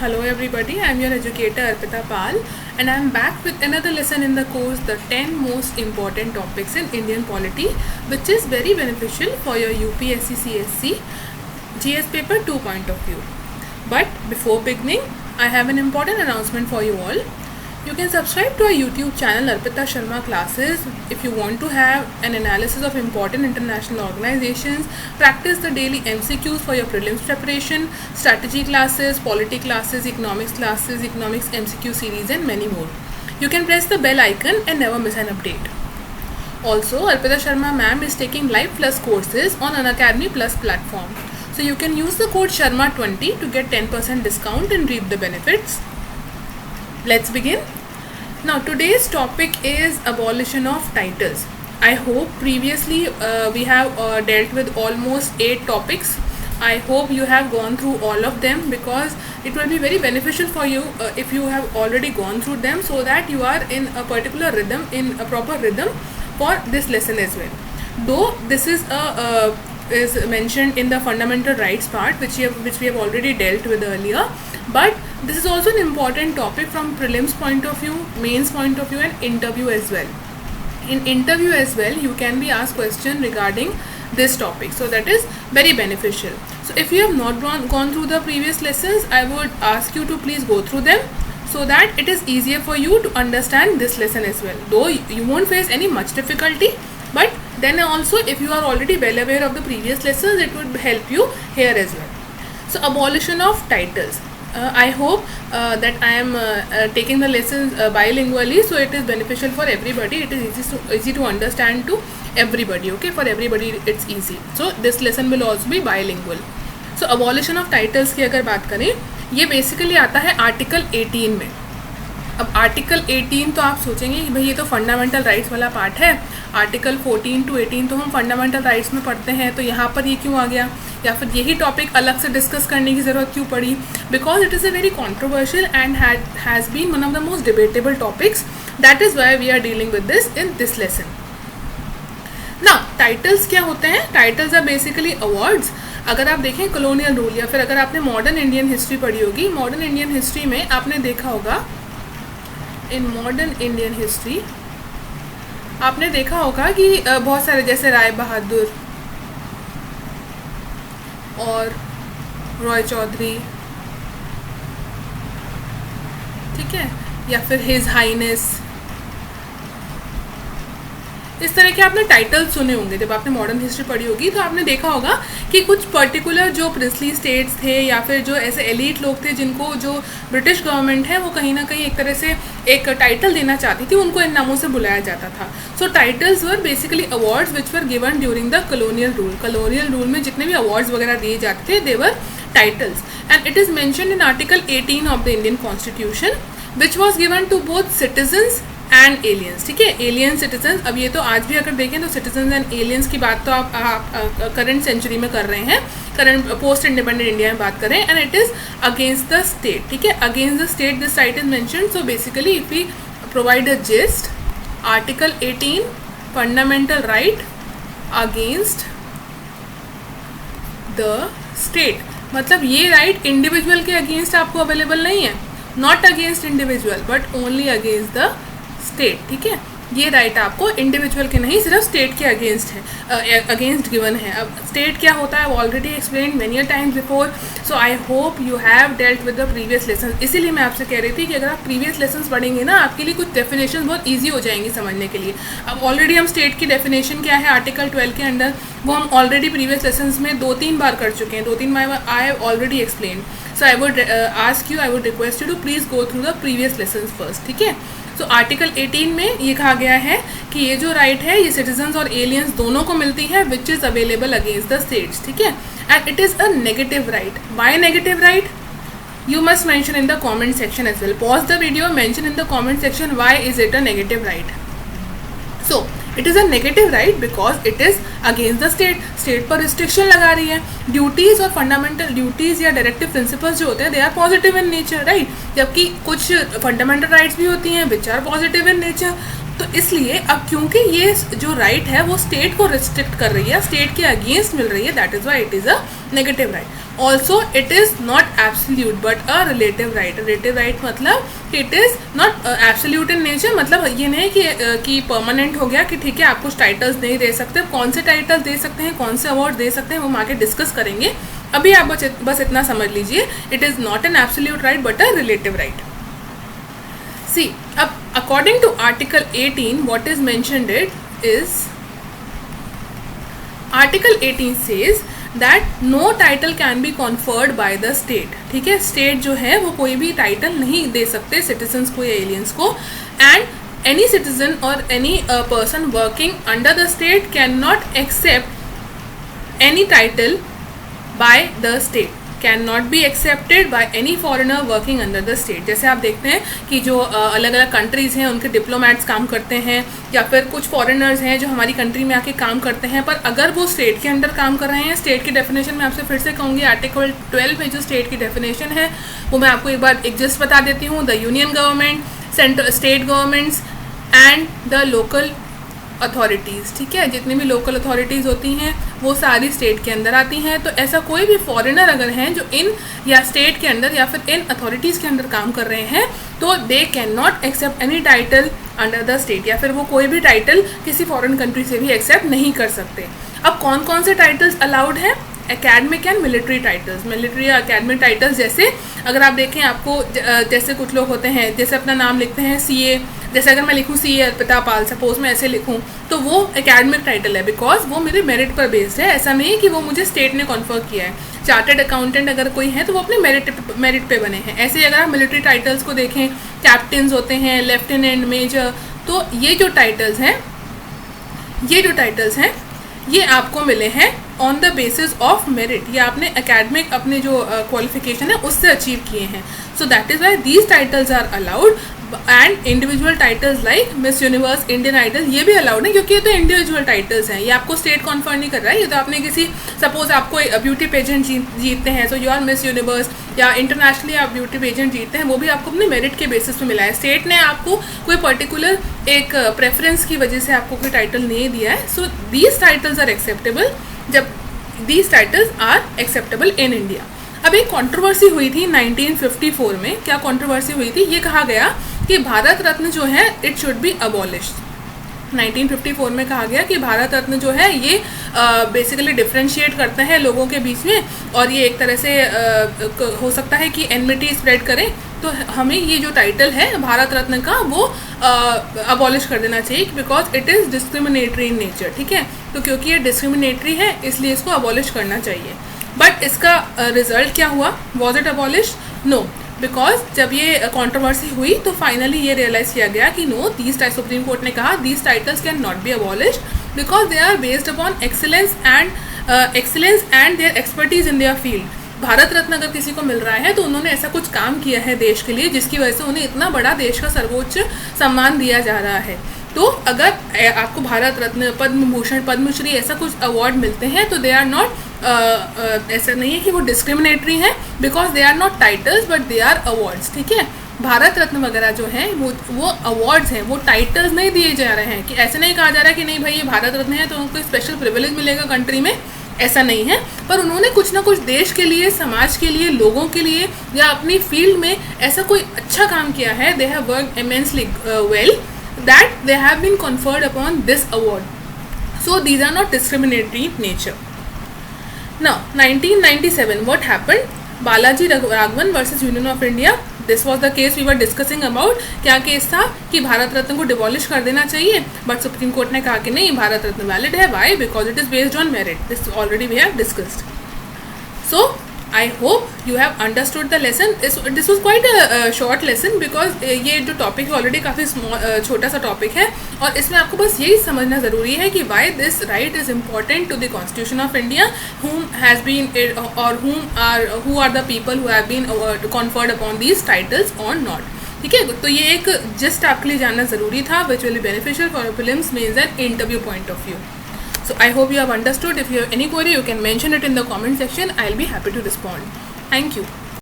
Hello everybody, I am your educator Arpita Pal and I am back with another lesson in the course The 10 Most Important Topics in Indian Polity, which is very beneficial for your UPSC CSC GS paper 2 point of view. But before beginning, I have an important announcement for you all. You can subscribe to our YouTube channel Arpita Sharma Classes if you want to have an analysis of important international organizations, practice the daily MCQs for your prelims preparation, strategy classes, polity classes, economics MCQ series and many more. You can press the bell icon and never miss an update. Also, Arpita Sharma ma'am is taking Live Plus courses on Unacademy Plus platform. So you can use the code SHARMA20 to get 10% discount and reap the benefits. Let's begin. Now today's topic is abolition of titles. I hope previously we have dealt with almost 8 topics. I hope you have gone through all of them because it will be very beneficial for you if you have already gone through them, so that you are in a particular rhythm, in a proper rhythm for this lesson as well. Though this is mentioned in the fundamental rights part, which we have already dealt with earlier, but this is also an important topic from prelims point of view, mains point of view and interview as well. In interview as well, you can be asked question regarding this topic, so that is very beneficial. So if you have not gone through the previous lessons, I would ask you to please go through them so that it is easier for you to understand this lesson as well. Though you won't face any much difficulty, but then also if you are already well aware of the previous lessons, it would help you here as well. So abolition of titles. I hope that I am taking the lessons bilingually, so it is beneficial for everybody. It is easy to understand to everybody. Okay, for everybody it's easy. So this lesson will also be bilingual. So abolition of titles की अगर बात करें, ये basically आता है article 18 में. अब article 18 तो आप सोचेंगे कि भाई ये तो फंडामेंटल राइट्स वाला पार्ट है. आर्टिकल 14 to 18 तो हम फंडामेंटल राइट्स में पढ़ते हैं, तो यहाँ पर ये क्यों आ गया, या फिर यही टॉपिक अलग से डिस्कस करने की ज़रूरत क्यों पड़ी? Because it is a very controversial and has been one of the most debatable topics. That is why we are dealing with this in this lesson. ना टाइटल्स क्या होते हैं? Titles are basically awards. अगर आप देखें colonial rule, या फिर अगर आपने मॉडर्न इंडियन हिस्ट्री पढ़ी होगी, मॉडर्न इंडियन हिस्ट्री में आपने देखा होगा, इन मॉडर्न इंडियन हिस्ट्री आपने देखा होगा कि बहुत सारे, जैसे राय बहादुर और रॉय चौधरी, ठीक है, या फिर हिज हाइनेस, इस तरह के आपने टाइटल सुने होंगे. जब आपने मॉडर्न हिस्ट्री पढ़ी होगी तो आपने देखा होगा कि कुछ पर्टिकुलर जो प्रिंसली स्टेट्स थे, या फिर जो ऐसे एलीट लोग थे जिनको जो ब्रिटिश गवर्नमेंट है वो कहीं ना कहीं एक तरह से एक टाइटल देना चाहती थी, उनको इन नामों से बुलाया जाता था. So titles were basically awards which were given during the colonial rule. Colonial rule में जितने भी अवार्ड्स वगैरह दिए जाते थे, they were titles, and it is mentioned in article 18 of the Indian constitution, which was given to both citizens and aliens. ठीक है, alien citizens. अब ये तो आज भी अगर देखें तो सिटीजन्स एंड एलियंस की बात तो आप करंट सेंचुरी में कर रहे हैं, करंट पोस्ट इंडिपेंडेंट इंडिया में बात करें, and it is against the state. ठीक है, against the state this right is mentioned. So basically if we provide a gist, article 18 fundamental right against the state, मतलब ये राइट इंडिविजुअल के against आपको available नहीं है, not against individual but only against the state. ठीक है, ये right आपको इंडिविजुअल के नहीं, सिर्फ स्टेट के अगेंस्ट है, अगेंस्ट गिवन है. अब स्टेट क्या होता है, already explain many times before. So I hope you have dealt with the previous lesson. इसीलिए मैं आपसे कह रही थी कि अगर आप प्रीवियस लेसन पढ़ेंगे ना, आपके लिए कुछ डेफिनेशन बहुत ईजी हो जाएंगी समझने के लिए. अब ऑलरेडी हम स्टेट की डेफिनेशन क्या है आर्टिकल 12 के अंडर, वो हम ऑलरेडी प्रीवियस लेसन में 2-3 बार कर चुके हैं, 2-3 बार I have already explain. So I would ask you, I would request you to please go through the previous lesson first. ठीक है, तो आर्टिकल 18 में ये कहा गया है कि ये जो राइट है ये सिटीजन्स और एलियंस दोनों को मिलती है, which is available against the states. ठीक है, and it is a negative right. Why negative right? You must mention in the comment section as well. Pause the video, mention in the comment section why is it a negative right. So it is a negative right because it is against the state. State पर restriction लगा रही है. Duties और fundamental duties या directive principles जो होते हैं they are positive in nature, right, जबकि कुछ फंडामेंटल राइट्स भी होती हैं which are positive in nature. तो इसलिए अब क्योंकि ये जो राइट है वो स्टेट को रिस्ट्रिक्ट कर रही है, स्टेट के अगेंस्ट मिल रही है, that is why it is a negative right. Also it is not absolute but a relative right. Relative right मतलब it is not absolute in nature, मतलब ये नहीं कि परमानेंट हो गया कि ठीक है आप कुछ टाइटल्स नहीं दे सकते। कौन से टाइटल्स दे सकते हैं, कौन से अवार्ड दे सकते हैं, वो हम आगे डिस्कस करेंगे। अभी आप बस इतना समझ लीजिए, it is not an absolute right but a relative right. See, according to Article 18, what is mentioned is Article 18 says that no title can be conferred by the state। ठीक है, स्टेट जो है वो कोई भी टाइटल नहीं दे सकते citizens को या एलियंस को। And any citizen or any person working under the state can not accept any title by the state, can not be accepted by any foreigner working under the state. जैसे आप देखते हैं कि जो अलग अलग कंट्रीज़ हैं उनके डिप्लोमेट्स काम करते हैं या फिर कुछ फॉरेनर्स हैं जो हमारी कंट्री में आके काम करते हैं, पर अगर वो स्टेट के अंडर काम कर रहे हैं, स्टेट की डेफिनेशन में आपसे फिर से कहूँगी, आर्टिकल 12 में जो स्टेट की डेफिनेशन है वो मैं आपको एक बार जस्ट बता देती हूँ। The union government, central state governments and the local authorities. ठीक है, जितनी भी लोकल अथॉरिटीज़ होती हैं वो सारी स्टेट के अंदर आती हैं। तो ऐसा कोई भी फॉरेनर अगर हैं जो इन या स्टेट के अंदर या फिर इन अथॉरिटीज़ के अंदर काम कर रहे हैं तो they can not accept any title under the state, या फिर वो कोई भी टाइटल किसी फॉरेन कंट्री से भी एक्सेप्ट नहीं कर सकते। अब कौन कौन से टाइटल्स अलाउड हैं? Academic and military titles. Military या एकेडमिक टाइटल्स जैसे अगर आप देखें आपको जैसे कुछ लोग होते हैं जैसे अपना नाम लिखते हैं CA, जैसे अगर मैं लिखूँ CA अर्पिता पाल, सपोज मैं ऐसे लिखूँ तो वो एकेडमिक टाइटल है बिकॉज वो मेरे मेरिट पर बेस्ड है। ऐसा नहीं है कि वो मुझे स्टेट ने कॉन्फर किया है। चार्टर्ड अकाउंटेंट अगर कोई है तो वो अपने मेरिट पे बने हैं। ऐसे अगर आप मिलिट्री टाइटल्स को देखें, कैप्टन्स होते हैं, लेफ्टिनेंट, मेजर, तो ये जो टाइटल्स हैं ये आपको मिले हैं on the basis of merit, या आपने एकेडमिक अपने जो क्वालिफिकेशन है उससे अचीव किए हैं। So that is why these titles are allowed. And individual titles like Miss Universe, Indian Idol, ये भी अलाउड है क्योंकि ये तो इंडिविजुअल टाइटल्स हैं, ये आपको स्टेट कॉन्फर नहीं कर रहा है। ये तो आपने किसी सपोज आपको ब्यूटी पेजेंट जीतते हैं, so you are Miss Universe, या इंटरनेशनली आप ब्यूटी पेजेंट जीतते हैं, वो भी आपको अपने मेरिट के बेसिस पे मिला है। स्टेट ने आपको कोई पर्टिकुलर एक प्रेफरेंस की वजह से आपको कोई टाइटल नहीं दिया है। So these titles are acceptable, जब these titles are acceptable in India. अब एक कंट्रोवर्सी हुई थी 1954 में। क्या कंट्रोवर्सी हुई थी? ये कहा गया कि भारत रत्न जो है इट शुड बी अबॉलिश्ड। 1954 में कहा गया कि भारत रत्न जो है ये बेसिकली डिफ्रेंशिएट करता है लोगों के बीच में, और ये एक तरह से हो सकता है कि एनमिटी स्प्रेड करे, तो हमें ये जो टाइटल है भारत रत्न का वो अबॉलिश कर देना चाहिए because it is discriminatory in nature. ठीक है, तो क्योंकि ये डिस्क्रिमिनेटरी है इसलिए इसको अबॉलिश करना चाहिए। बट इसका रिजल्ट क्या हुआ? Was it abolish? No, because जब ये कंट्रोवर्सी हुई तो फाइनली ये रियलाइज़ किया गया कि नो, सुप्रीम कोर्ट ने कहा these titles can not be abolished because they are based upon excellence and their expertise in their field. Bharat Ratna अगर किसी को मिल रहा है तो उन्होंने ऐसा कुछ काम किया है देश के लिए जिसकी वजह से उन्हें इतना बड़ा देश का सर्वोच्च सम्मान दिया जा रहा है। तो अगर आपको भारत रत्न, पद्म भूषण, पद्मश्री ऐसा कुछ अवार्ड मिलते हैं तो दे आर नॉट, ऐसा नहीं है कि वो डिस्क्रिमिनेटरी हैं because they are not titles but they are awards. ठीक है, भारत रत्न वगैरह जो हैं वो अवार्ड्स हैं, वो टाइटल्स नहीं दिए जा रहे हैं। कि ऐसे नहीं कहा जा रहा है कि नहीं भाई ये भारत रत्न है तो उनको स्पेशल प्रिविलेज मिलेगा कंट्री में, ऐसा नहीं है। पर उन्होंने कुछ ना कुछ देश के लिए, समाज के लिए, लोगों के लिए या अपनी फील्ड में ऐसा कोई अच्छा काम किया है, they have worked immensely well that they have been conferred upon this award. So these are not discriminatory in nature. Now 1997, what happened? Balaji Raghavan versus Union of India. This was the case we were discussing about. क्या case था कि भारत रत्न को डिबॉलिश कर देना चाहिए, but supreme court ने कहा कि नहीं, भारत रत्न वैलिड है। Why? Because it is based on merit. This already we have discussed. So I hope you have understood the lesson. This was quite a short lesson because ये जो topic है already काफ़ी छोटा सा टॉपिक है, और इसमें आपको बस यही समझना ज़रूरी है कि why this right is important to the Constitution of India, whom has been or who are the people who have been conferred upon these titles or not. ठीक है, तो ये एक जस्ट आपके लिए जानना ज़रूरी था which will be beneficial for prelims, mains and interview point of view. So I hope you have understood. If you have any query, you can mention it in the comment section. I'll be happy to respond. Thank you.